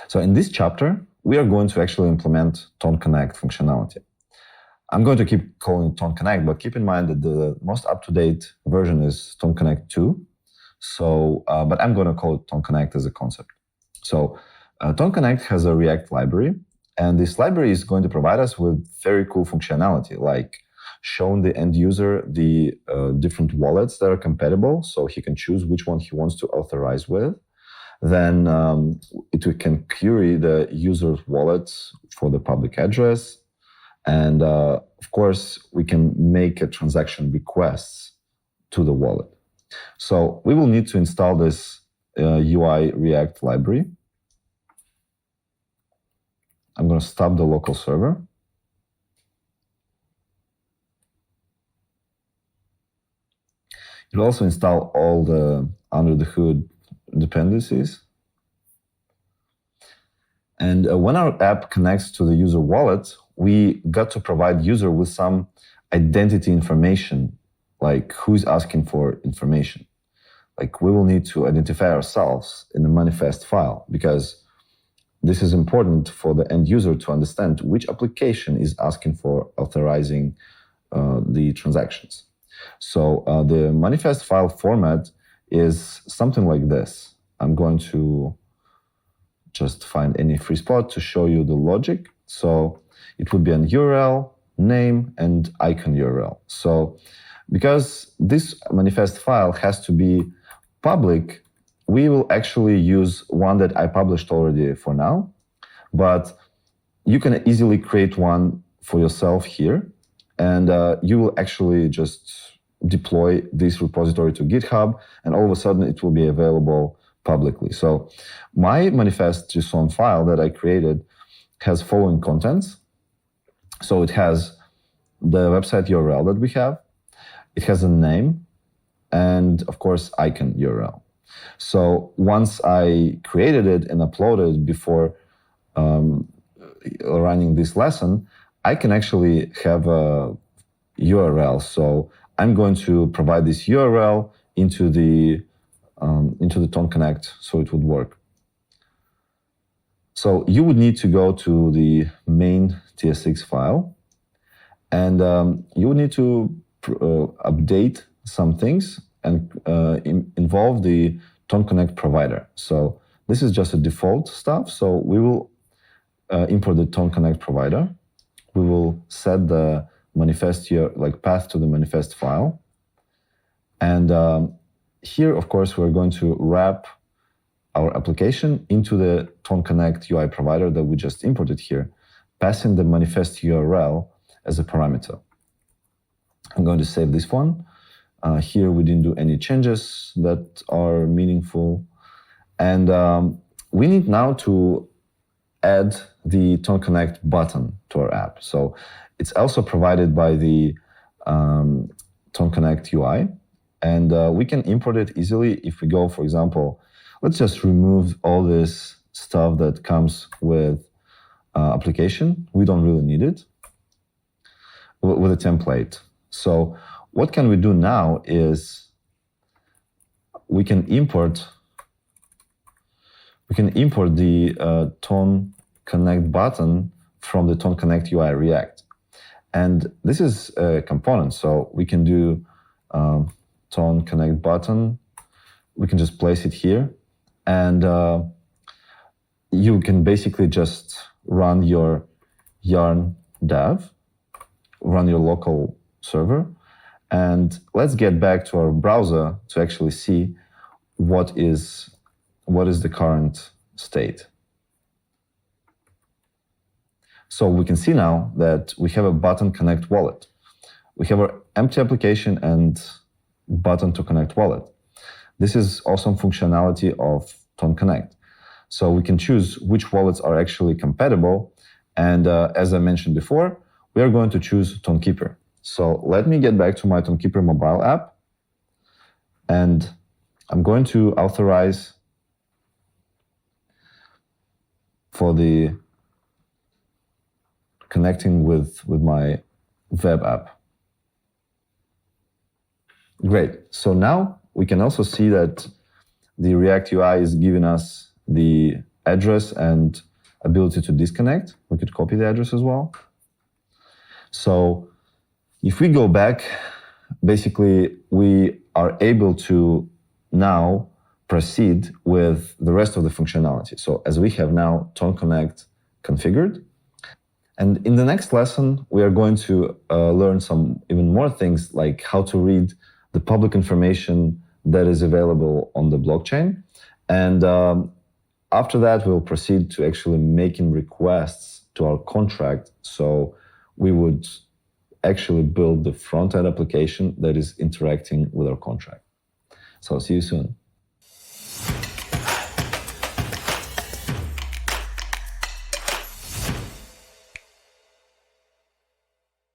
So in this chapter, we are going to actually implement ToneConnect functionality. I'm going to keep calling it ToneConnect, but keep in mind that the most up-to-date version is ToneConnect 2. So, but I'm going to call it ToneConnect as a concept. So ToneConnect has a React library, and this library is going to provide us with very cool functionality, like showing the end user the different wallets that are compatible, so he can choose which one he wants to authorize with. Then it can query the user's wallets for the public address. And of course, we can make a transaction requests to the wallet. So we will need to install this UI React library. I'm going to stop the local server. It will also install all the under the hood dependencies. And when our app connects to the user wallet, we got to provide user with some identity information, like who's asking for information. Like we will need to identify ourselves in the manifest file, because this is important for the end user to understand which application is asking for authorizing the transactions. So the manifest file format is something like this. I'm going to just find any free spot to show you the logic. So it would be an URL, name, and icon URL. So because this manifest file has to be public, we will actually use one that I published already for now, but you can easily create one for yourself here, and you will actually just deploy this repository to GitHub, and all of a sudden it will be available publicly. So my manifest.json file that I created has following contents. So it has the website URL that we have, it has a name, and of course icon URL. So once I created it and uploaded it before running this lesson, I can actually have a URL. So I'm going to provide this URL into the ToneConnect so it would work. So you would need to go to the main TSX file, and you would need to update some things and involve the ToneConnect provider. So this is just a default stuff. So we will import the ToneConnect provider. We will set the manifest here, like path to the manifest file. And here, of course, we're going to wrap our application into the ToneConnect UI provider that we just imported here, passing the manifest URL as a parameter. I'm going to save this one. Here we didn't do any changes that are meaningful. And we need now to add the ToneConnect button to our app. So it's also provided by the ToneConnect UI. And we can import it easily if we go, for example, let's just remove all this stuff that comes with application. We don't really need it with a template. So what can we do now is we can import the ToneConnect button from the ToneConnect UI React. And this is a component, so we can do ToneConnect button. We can just place it here, and you can basically just run your yarn dev, run your local server, and let's get back to our browser to actually see what is the current state. So we can see now that we have a button connect wallet. We have our empty application and button to connect wallet. This is awesome functionality of ToneConnect. So we can choose which wallets are actually compatible. And as I mentioned before, we are going to choose ToneKeeper. So let me get back to my ToneKeeper mobile app. And I'm going to authorize for the connecting with my web app. Great. So now we can also see that the React UI is giving us the address and ability to disconnect. We could copy the address as well. So if we go back, basically we are able to now proceed with the rest of the functionality. So as we have now Tone Connect configured, and in the next lesson, we are going to learn some even more things, like how to read the public information that is available on the blockchain. And after that, we'll proceed to actually making requests to our contract. So we would actually build the front-end application that is interacting with our contract. So see you soon.